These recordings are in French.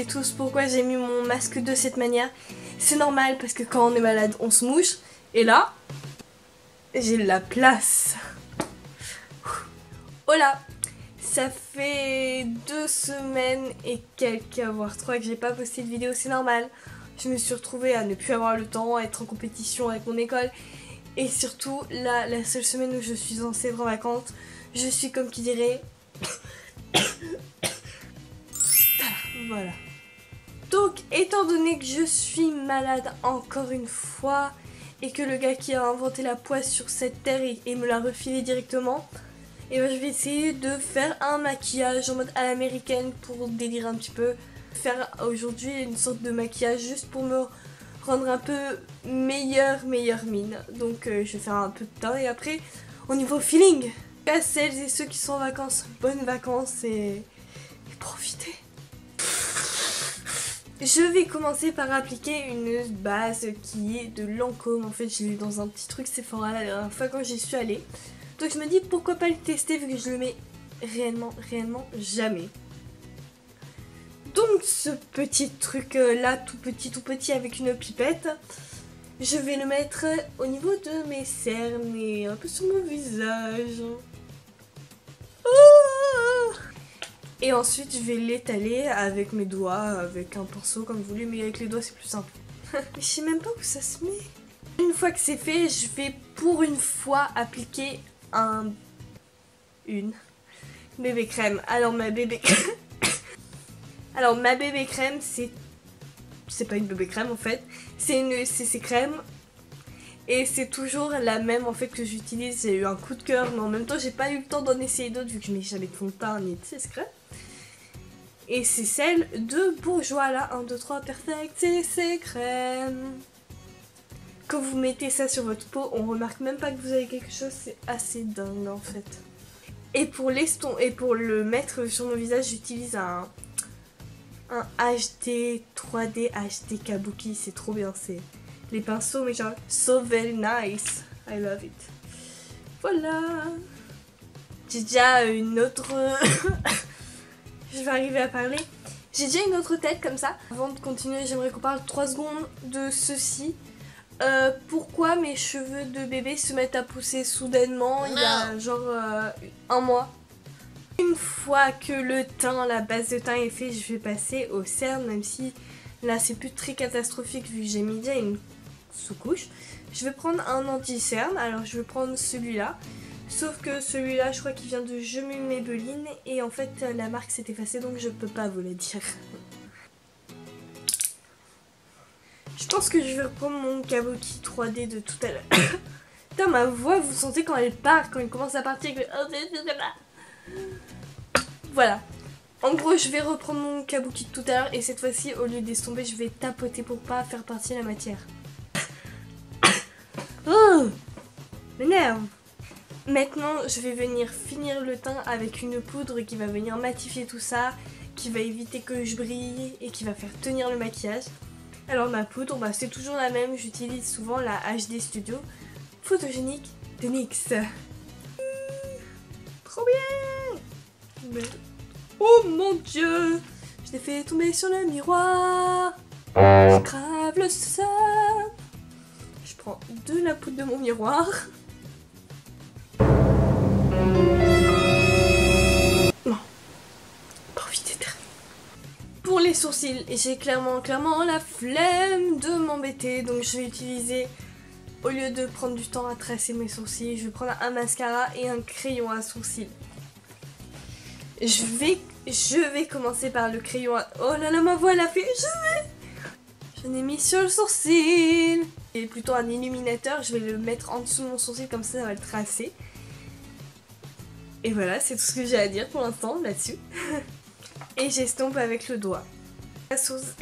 savez tous pourquoi j'ai mis mon masque de cette manière. C'est normal parce que quand on est malade, on se mouche. Et là, j'ai la place. Oh là, ça fait 2 semaines et quelques, voire 3 que j'ai pas posté de vidéo, c'est normal. Je me suis retrouvée à ne plus avoir le temps, à être en compétition avec mon école. Et surtout, là, la seule semaine où je suis censée être en vacances, je suis comme qui dirait... Voilà. Donc, étant donné que je suis malade encore une fois, et que le gars qui a inventé la poisse sur cette terre et me l'a refilé directement, et ben je vais essayer de faire un maquillage en mode à l'américaine pour délirer un petit peu. Faire aujourd'hui une sorte de maquillage juste pour me rendre un peu meilleure mine. Donc je vais faire un peu de teint et après au niveau feeling, à celles et ceux qui sont en vacances, bonnes vacances et profitez. Je vais commencer par appliquer une base qui est de Lancôme. En fait, je l'ai eu dans un petit truc Sephora la dernière fois quand j'y suis allée. Donc je me dis pourquoi pas le tester vu que je le mets réellement jamais. Donc ce petit truc là, tout petit avec une pipette, je vais le mettre au niveau de mes cernes et un peu sur mon visage. Et ensuite je vais l'étaler avec mes doigts, avec un pinceau comme vous voulez, mais avec les doigts c'est plus simple. Mais je sais même pas où ça se met. Une fois que c'est fait, je vais pour une fois appliquer une bébé crème. Alors ma bébé crème, c'est pas une bébé crème en fait, c'est une CC crème. Et c'est toujours la même en fait que j'utilise. J'ai eu un coup de cœur, mais en même temps j'ai pas eu le temps d'en essayer d'autres vu que je mets jamais de fond de teint ni de CC crème. Et c'est celle de Bourjois là, 1, 2, 3, perfect, CC crème. Quand vous mettez ça sur votre peau, on remarque même pas que vous avez quelque chose, c'est assez dingue en fait. Et pour le mettre sur mon visage, j'utilise un HD 3D HD Kabuki, c'est trop bien, c'est les pinceaux mais genre so very nice, I love it. Voilà. J'ai déjà une autre... Je vais arriver à parler. J'ai déjà une autre tête comme ça. Avant de continuer, j'aimerais qu'on parle 3 secondes de ceci. Pourquoi mes cheveux de bébé se mettent à pousser soudainement il y a genre 1 mois. Une fois que le teint, la base de teint est fait, je vais passer au cerne, même si là c'est plus très catastrophique vu que j'ai mis déjà une sous-couche. Je vais prendre un anti-cerne, alors je vais prendre celui-là. Sauf que celui-là, je crois qu'il vient de Je me Maybelline et en fait la marque s'est effacée donc je peux pas vous le dire. Je pense que je vais reprendre mon Kabuki 3D de tout à l'heure. Putain, ma voix, vous sentez quand elle part, quand elle commence à partir. Voilà. En gros, je vais reprendre mon Kabuki de tout à l'heure et cette fois-ci, au lieu d'estomper, je vais tapoter pour pas faire partir la matière. Oh, m'énerve. Maintenant, je vais venir finir le teint avec une poudre qui va venir matifier tout ça, qui va éviter que je brille et qui va faire tenir le maquillage. Alors ma poudre, bah, c'est toujours la même, j'utilise souvent la HD Studio Photogénique de NYX. Trop bien. Mais... oh mon dieu, je l'ai fait tomber sur le miroir. Je crave le sol. Je prends de la poudre de mon miroir. Non, profitez terminé. Pour les sourcils, j'ai clairement la flemme de m'embêter, donc je vais utiliser, au lieu de prendre du temps à tracer mes sourcils, je vais prendre un mascara et un crayon à sourcils. Je vais commencer par le crayon à... oh là là, ma voix elle a fait... J'en ai mis sur le sourcil. Et plutôt un illuminateur, je vais le mettre en dessous de mon sourcil, comme ça va le tracer. Et voilà, c'est tout ce que j'ai à dire pour l'instant là-dessus. Et j'estompe avec le doigt. La sourcil...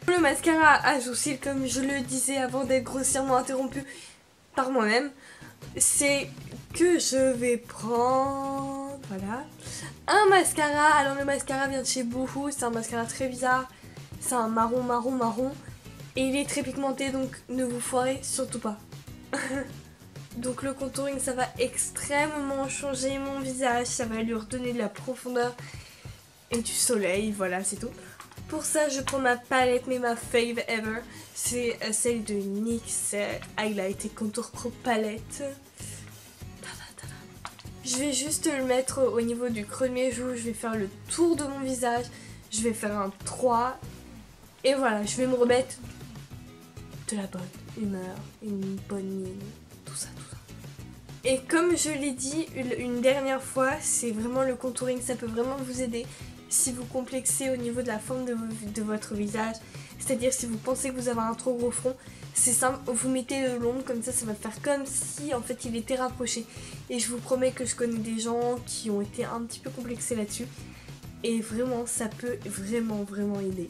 Le mascara à sourcils, comme je le disais avant d'être grossièrement interrompue par moi-même, c'est que je vais prendre, voilà, un mascara. Alors le mascara vient de chez Boohoo, c'est un mascara très bizarre, c'est un marron et il est très pigmenté, donc ne vous foirez surtout pas. Donc le contouring, ça va extrêmement changer mon visage, ça va lui redonner de la profondeur et du soleil, voilà c'est tout. Pour ça je prends ma palette, mais ma fave ever, c'est celle de NYX Highlight et Contour Pro Palette. Je vais juste le mettre au niveau du creux de mes joues, je vais faire le tour de mon visage, je vais faire un 3 et voilà, je vais me remettre de la bonne humeur, une bonne mine, tout ça. Et comme je l'ai dit une dernière fois, c'est vraiment le contouring, ça peut vraiment vous aider si vous complexez au niveau de la forme de votre visage. C'est-à-dire si vous pensez que vous avez un trop gros front, c'est simple, vous mettez de l'ombre comme ça va faire comme si en fait il était rapproché. Et je vous promets que je connais des gens qui ont été un petit peu complexés là-dessus. Et vraiment, ça peut vraiment aider.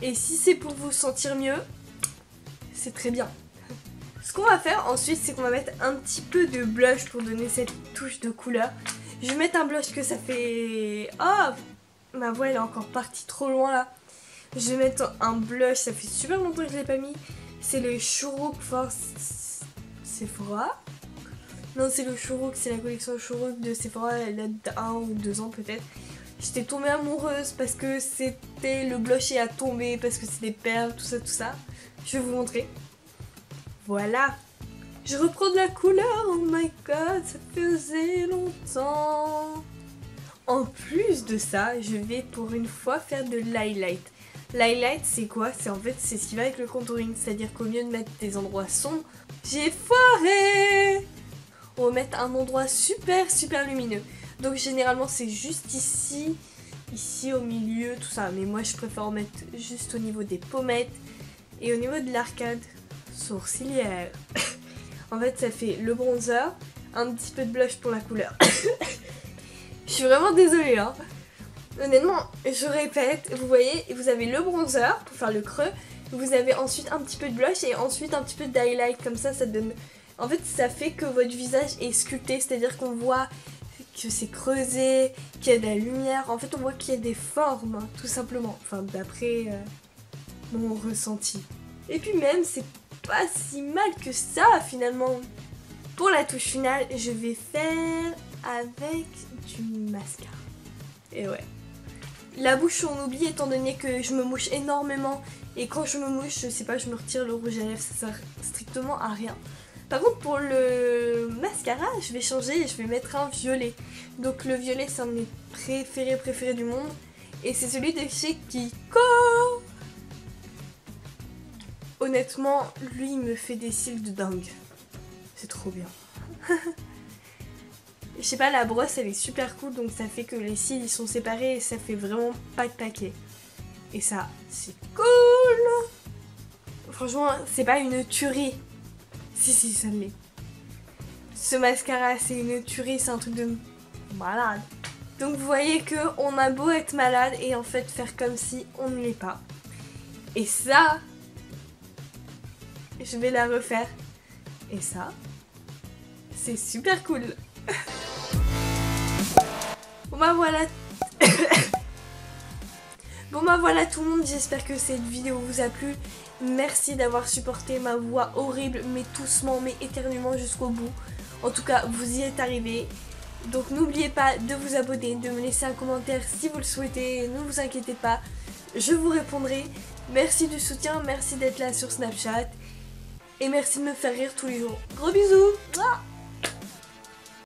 Et si c'est pour vous sentir mieux, c'est très bien. Ce qu'on va faire ensuite, c'est qu'on va mettre un petit peu de blush pour donner cette touche de couleur. Je vais mettre un blush que ça fait... Oh, ma voix elle est encore partie trop loin là. Je vais mettre un blush, ça fait super longtemps que je l'ai pas mis. C'est le Shuruk Force Sephora. Non, c'est le Shuruk, c'est la collection Shuruk de Sephora, elle date d'1 ou 2 ans peut-être. J'étais tombée amoureuse parce que c'était le blush à tomber, parce que c'est des perles, tout ça. Je vais vous montrer. Voilà. Je reprends de la couleur, oh my god, ça faisait longtemps. En plus de ça, je vais pour une fois faire de l'highlight. L'highlight c'est quoi? C'est en fait c'est ce qui va avec le contouring, c'est-à-dire qu'au lieu de mettre des endroits sombres, j'ai foiré. On va mettre un endroit super lumineux. Donc généralement c'est juste ici au milieu, tout ça. Mais moi je préfère en mettre juste au niveau des pommettes et au niveau de l'arcade sourcilière. En fait ça fait le bronzer, un petit peu de blush pour la couleur. Je suis vraiment désolée hein. Honnêtement, je répète, vous voyez, vous avez le bronzer pour faire le creux, vous avez ensuite un petit peu de blush et ensuite un petit peu d'highlight, comme ça donne... En fait, ça fait que votre visage est sculpté, c'est-à-dire qu'on voit que c'est creusé, qu'il y a de la lumière, en fait on voit qu'il y a des formes, tout simplement, enfin d'après mon ressenti. Et puis même, c'est pas si mal que ça finalement. Pour la touche finale, je vais faire avec du mascara. Et ouais. La bouche on oublie étant donné que je me mouche énormément et quand je me mouche, je sais pas, je me retire le rouge à lèvres, ça sert strictement à rien. Par contre pour le mascara, je vais changer et je vais mettre un violet. Donc le violet c'est un de mes préférés du monde et c'est celui de chez Kiko. Honnêtement, lui il me fait des cils de dingue. C'est trop bien. Je sais pas, la brosse elle est super cool donc ça fait que les cils ils sont séparés et ça fait vraiment pas de paquet. Et ça, c'est cool. Franchement, c'est pas une tuerie. Si, ça l'est. Ce mascara c'est une tuerie, c'est un truc de malade. Donc vous voyez que on a beau être malade et en fait faire comme si on ne l'est pas. Et ça, je vais la refaire. Et ça, c'est super cool. Bon bah voilà. Bon bah voilà tout le monde, j'espère que cette vidéo vous a plu. Merci d'avoir supporté ma voix horrible, mais doucement, mais éternellement jusqu'au bout. En tout cas, vous y êtes arrivés. Donc n'oubliez pas de vous abonner, de me laisser un commentaire si vous le souhaitez. Ne vous inquiétez pas, je vous répondrai. Merci du soutien, merci d'être là sur Snapchat. Et merci de me faire rire tous les jours. Gros bisous.